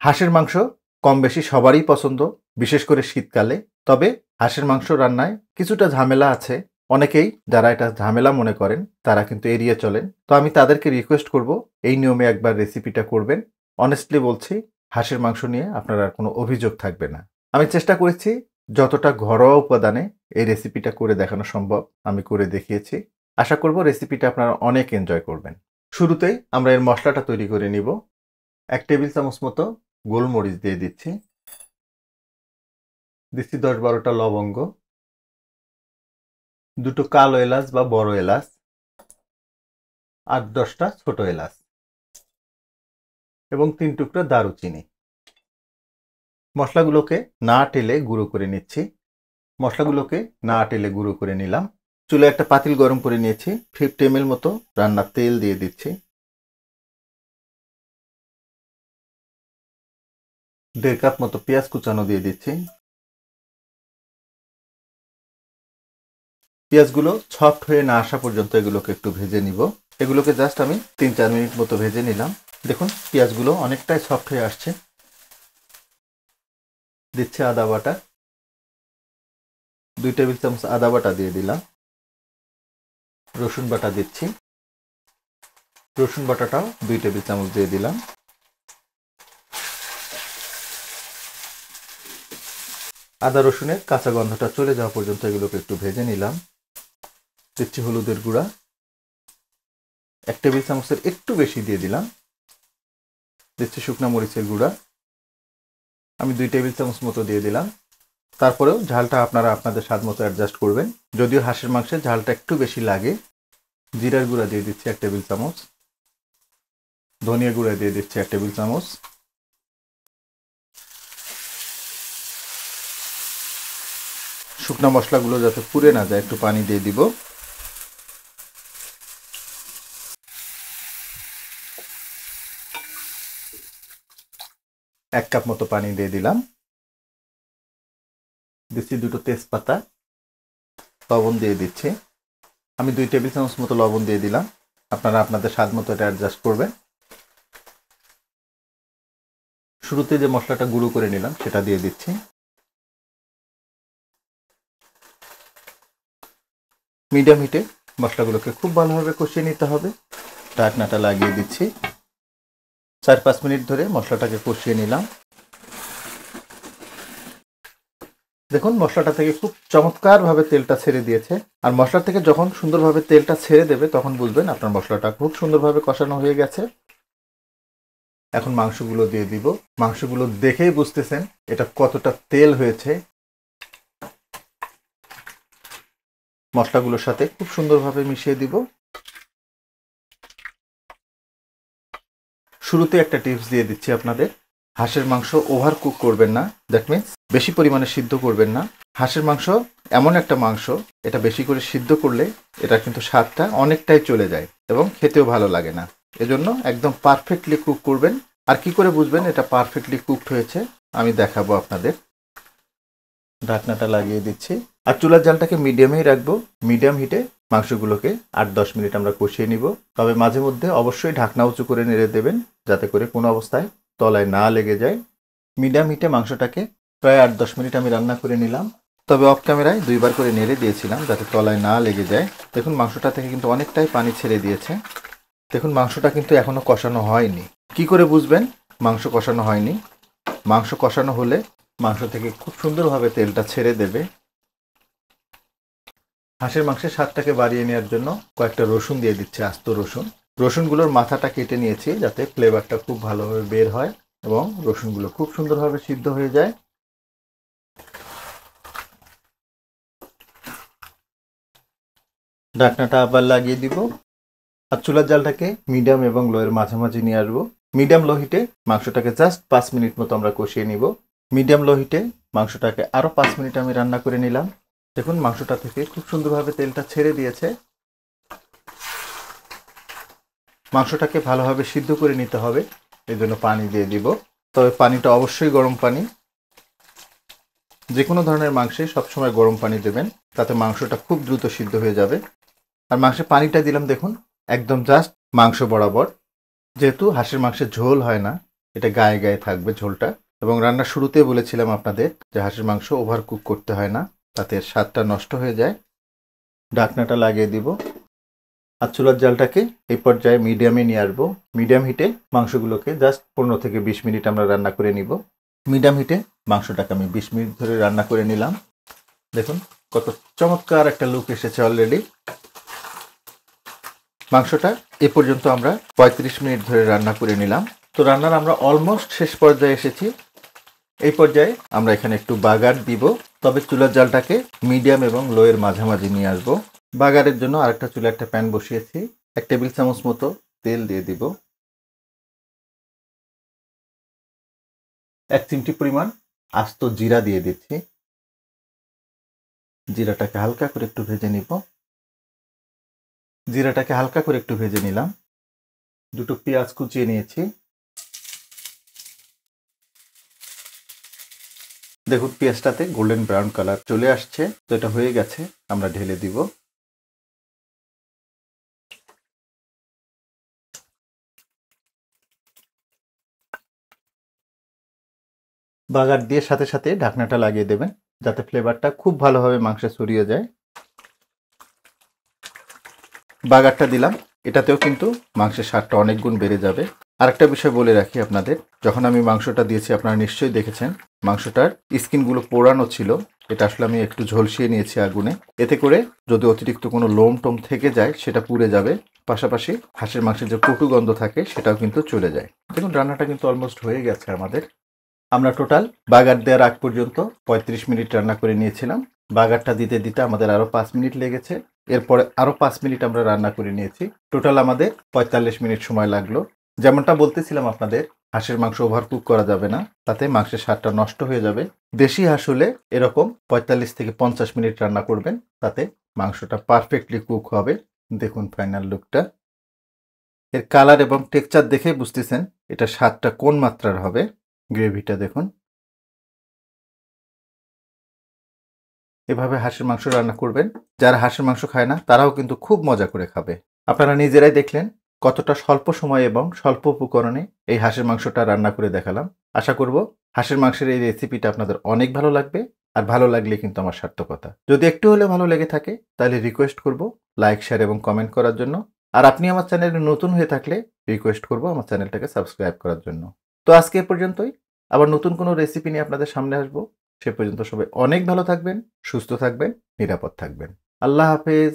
হাঁসের মাংস কম বেশি সবারই পছন্দ, বিশেষ করে শীতকালে। তবে হাঁসের মাংস রান্নায় কিছুটা ঝামেলা আছে। অনেকেই যারা এটা ঝামেলা মনে করেন তারা কিন্তু এড়িয়ে চলেন। তো আমি তাদেরকে রিকোয়েস্ট করব এই নিয়মে একবার রেসিপিটা করবেন। অনেস্টলি বলছি, হাঁসের মাংস নিয়ে আপনার আর কোনো অভিযোগ থাকবে না। আমি চেষ্টা করেছি যতটা ঘরোয়া উপাদানে এই রেসিপিটা করে দেখানো সম্ভব আমি করে দেখিয়েছি। আশা করব রেসিপিটা আপনারা অনেক এনজয় করবেন। শুরুতেই আমরা এর মশলাটা তৈরি করে নিব। 1 টেবিল চামচ মতো গোলমরিচ দিয়ে দিচ্ছি, 10-12টা লবঙ্গ, 2টো কালো এলাচ বা বড় এলাচ, 8-10টা ছোট এলাচ এবং 3 টুকরা দারুচিনি। মশলাগুলোকে না টেলে গুঁড়ো করে নিচ্ছি। মশলাগুলোকে না টেলে গুঁড়ো করে নিলাম। চুলায় একটা পাতিল গরম করে নিয়েছি। 50 ml মতো রান্নার তেল দিয়ে দিচ্ছি। 1.5 কাপ মতো পেঁয়াজ কুচানো দিয়ে দিচ্ছি। পেঁয়াজগুলো সফট হয়ে না আসা পর্যন্ত এগুলোকে একটু ভেজে নিব। এগুলোকে জাস্ট আমি 3-4 মিনিট মতো ভেজে নিলাম। দেখুন পেঁয়াজগুলো অনেকটাই সফট হয়ে আসছে। দিচ্ছি আদা বাটা, 2 টেবিল চামচ আদা বাটা দিয়ে দিলাম। রসুন বাটা দিচ্ছি, রসুন বাটাটাও 2 টেবিল চামচ দিয়ে দিলাম। আদা রসুনের কাঁচা গন্ধটা চলে যাওয়া পর্যন্ত এগুলোকে একটু ভেজে নিলাম। দিচ্ছি হলুদের গুঁড়া, 1 টেবিল চামচের একটু বেশি দিয়ে দিলাম। দিচ্ছি শুকনা মরিচের গুঁড়া, আমি 2 টেবিল চামচ মতো দিয়ে দিলাম। তারপরেও ঝালটা আপনারা আপনাদের স্বাদ মতো অ্যাডজাস্ট করবেন। যদিও হাঁসের মাংসে ঝালটা একটু বেশি লাগে। জিরার গুঁড়া দিয়ে দিচ্ছি 1 টেবিল চামচ, ধনিয়া গুঁড়া দিয়ে দিচ্ছি 1 টেবিল চামচ, শুকনা মশলাগুলো যাতে পুড়ে না যায় একটু পানি দিয়ে দিব। এক কাপ মতো পানি দিয়ে দিলাম। দিচ্ছি 2টো তেজপাতা, লবণ দিয়ে দিচ্ছি। আমি 2 টেবিল চামচ মতো লবণ দিয়ে দিলাম। আপনারা আপনাদের স্বাদ মতো এটা অ্যাডজাস্ট করবেন। শুরুতে যে মশলাটা গুঁড়ো করে নিলাম সেটা দিয়ে দিচ্ছি। মিডিয়াম হিটে মশলাগুলোকে খুব ভালোভাবে কষিয়ে নিতে হবে। ঢাকনাটা লাগিয়ে দিচ্ছি। 4-5 মিনিট ধরে মশলাটাকে কষিয়ে নিলাম। দেখুন মশলাটা থেকে খুব চমৎকারভাবে তেলটা ছেড়ে দিয়েছে। আর মশলা থেকে যখন সুন্দরভাবে তেলটা ছেড়ে দেবে তখন বুঝবেন আপনার মশলাটা খুব সুন্দরভাবে কষানো হয়ে গেছে। এখন মাংসগুলো দিয়ে দিব। মাংসগুলো দেখেই বুঝতেছেন এটা কতটা তেল হয়েছে। মশলাগুলোর সাথে খুব সুন্দরভাবে মিশিয়ে দিব। শুরুতে একটা টিপস দিয়ে দিচ্ছি আপনাদের, হাঁসের মাংস ওভার কুক করবেন না। দ্যাট মিনস বেশি পরিমাণে সিদ্ধ করবেন না। হাঁসের মাংস এমন একটা মাংস, এটা বেশি করে সিদ্ধ করলে এটা কিন্তু স্বাদটা অনেকটাই চলে যায় এবং খেতেও ভালো লাগে না। এজন্য একদম পারফেক্টলি কুক করবেন। আর কি করে বুঝবেন এটা পারফেক্টলি কুকড হয়েছে আমি দেখাবো আপনাদের। ঢাকনাটা লাগিয়ে দিচ্ছি আর চুলার জালটাকে মিডিয়ামেই রাখবো। মিডিয়াম হিটে মাংসগুলোকে 8-10 মিনিট আমরা কষিয়ে নিব। তবে মাঝে মধ্যে অবশ্যই ঢাকনা উঁচু করে নেড়ে দেবেন যাতে করে কোনো অবস্থায় তলায় না লেগে যায়। মিডিয়াম হিটে মাংসটাকে প্রায় 8-10 মিনিট আমি রান্না করে নিলাম। তবে অফ ক্যামেরায় 2বার করে নেড়ে দিয়েছিলাম যাতে তলায় না লেগে যায়। দেখুন মাংসটা থেকে কিন্তু অনেকটাই পানি ছেড়ে দিয়েছে। দেখুন মাংসটা কিন্তু এখনো কষানো হয়নি। কি করে বুঝবেন মাংস কষানো হয়নি? মাংস কষানো হলে মাংস থেকে খুব সুন্দরভাবে তেলটা ছেড়ে দেবে। হাঁসের মাংসের স্বাদটাকে বাড়িয়ে নেওয়ার জন্য কয়েকটা রসুন দিয়ে দিচ্ছে, আস্ত রসুন। রসুনগুলোর মাথাটা কেটে নিয়েছি যাতে ফ্লেভারটা খুব ভালোভাবে বের হয় এবং রসুনগুলো খুব সুন্দরভাবে সিদ্ধ হয়ে যায়। ঢাকনাটা আবার লাগিয়ে দিব আর চুলার জালটাকে মিডিয়াম এবং লোয়ের মাঝামাঝি নিয়ে আসবো। মিডিয়াম লো হিটে মাংসটাকে জাস্ট 5 মিনিট মতো আমরা কষিয়ে নিব। মিডিয়াম লো হিটে মাংসটাকে আরও 5 মিনিট আমি রান্না করে নিলাম। দেখুন মাংসটা থেকে খুব সুন্দরভাবে তেলটা ছেড়ে দিয়েছে। মাংসটাকে ভালোভাবে সিদ্ধ করে নিতে হবে, এই জন্য পানি দিয়ে দিব। তবে পানিটা অবশ্যই গরম পানি। যে কোনো ধরনের মাংসে সবসময় গরম পানি দেবেন, তাতে মাংসটা খুব দ্রুত সিদ্ধ হয়ে যাবে। আর মাংসে পানিটা দিলাম দেখুন একদম জাস্ট মাংস বরাবর। যেহেতু হাঁসের মাংসের ঝোল হয় না এটা গায়ে গায়ে থাকবে ঝোলটা। এবং রান্নার শুরুতে বলেছিলাম আপনাদের যে হাঁসের মাংস ওভার কুক করতে হয় না, তাতে স্বাদটা নষ্ট হয়ে যায়। ঢাকনাটা লাগিয়ে দিব আর চুলার জালটাকে এই পর্যায়ে মিডিয়ামে নিয়ে আসবো। মিডিয়াম হিটে মাংসগুলোকে জাস্ট 15 থেকে 20 মিনিট আমরা রান্না করে নিব। মিডিয়াম হিটে মাংসটাকে আমি 20 মিনিট ধরে রান্না করে নিলাম। দেখুন কত চমৎকার একটা লুক এসেছে অলরেডি। মাংসটা এ পর্যন্ত আমরা 35 মিনিট ধরে রান্না করে নিলাম। তো রান্নার আমরা অলমোস্ট শেষ পর্যায়ে এসেছি। এই পর্যায়ে আমরা এখানে একটু বাগার দিব, তবে চুলার জালটাকে মিডিয়াম এবং লোয়ের মাঝামাঝি নিয়ে আসবো। বাগারের জন্য আরেকটা চুলা একটা প্যান বসিয়েছি। 1 টেবিল চামচ মতো তেল দিয়ে দিব। 1 চিমটি পরিমাণ আস্ত জিরা দিয়ে দিচ্ছি। জিরাটাকে হালকা করে একটু ভেজে নিব। জিরাটাকে হালকা করে একটু ভেজে নিলাম। দুটো পেঁয়াজ কুচিয়ে নিয়েছি। দেখুন পেঁয়াজটাতে গোল্ডেন ব্রাউন কালার চলে আসছে। তো এটা হয়ে গেছে, আমরা ঢেলে দিব। বাগার দিয়ে সাথে সাথে ঢাকনাটা লাগিয়ে দেবেন, যাতে ফ্লেভারটা খুব ভালোভাবে মাংসে ছড়িয়ে যায়। বাগারটা দিলাম, এটাতেও কিন্তু মাংসের স্বাদটা অনেক গুণ বেড়ে যাবে। আরেকটা বিষয় বলে রাখি আপনাদের, যখন আমি মাংসটা দিয়েছি আপনারা নিশ্চয়ই দেখেছেন মাংসটার স্কিনগুলো পোড়ানো ছিল। এটা আসলে আমি একটু ঝলসিয়ে নিয়েছি আগুনে। এতে করে যদি অতিরিক্ত কোনো লোম টোম থেকে যায় সেটা পুড়ে যাবে, পাশাপাশি হাঁসের মাংসের যে কটু গন্ধ থাকে সেটাও কিন্তু চলে যায়। দেখুন রান্নাটা কিন্তু অলমোস্ট হয়ে গেছে আমাদের। আমরা টোটাল বাগার দেওয়ার আগ পর্যন্ত 35 মিনিট রান্না করে নিয়েছিলাম। বাগারটা দিতে দিতে আমাদের আরও 5 মিনিট লেগেছে। এরপরে আরও 5 মিনিট আমরা রান্না করে নিয়েছি। টোটাল আমাদের 45 মিনিট সময় লাগলো। যেমনটা বলতেছিলাম আপনাদের, হাঁসের মাংস ওভারকুক করা যাবে না, তাতে মাংসের স্বাদটা নষ্ট হয়ে যাবে। দেশি হাঁস হলে এরকম 45 থেকে 50 মিনিট রান্না করবেন, তাতে মাংসটা পারফেক্টলি কুক হবে। দেখুন ফাইনাল লুকটা। এর কালার এবং টেক্সচার দেখে বুঝতেছেন এটা স্বাদটা কোন মাত্রার হবে। গ্রেভিটা দেখুন। এভাবে হাঁসের মাংস রান্না করবেন, যারা হাঁসের মাংস খায় না তারাও কিন্তু খুব মজা করে খাবে। আপনারা নিজেরাই দেখলেন কতটা স্বল্প সময় এবং স্বল্প উপকরণে এই হাঁসের মাংসটা রান্না করে দেখালাম। আশা করব হাঁসের মাংসের এই রেসিপিটা আপনাদের অনেক ভালো লাগবে, আর ভালো লাগলে কিন্তু আমার সার্থকতা। যদি একটু হলেও ভালো লেগে থাকে তাহলে রিকোয়েস্ট করব লাইক, শেয়ার এবং কমেন্ট করার জন্য। আর আপনি আমার চ্যানেলে নতুন হয়ে থাকলে রিকোয়েস্ট করব আমার চ্যানেলটাকে সাবস্ক্রাইব করার জন্য। তো আজকে এ পর্যন্তই। আবার নতুন কোনো রেসিপি নিয়ে আপনাদের সামনে আসবো। সে পর্যন্ত সবাই অনেক ভালো থাকবেন, সুস্থ থাকবেন, নিরাপদ থাকবেন। আল্লাহ হাফেজ।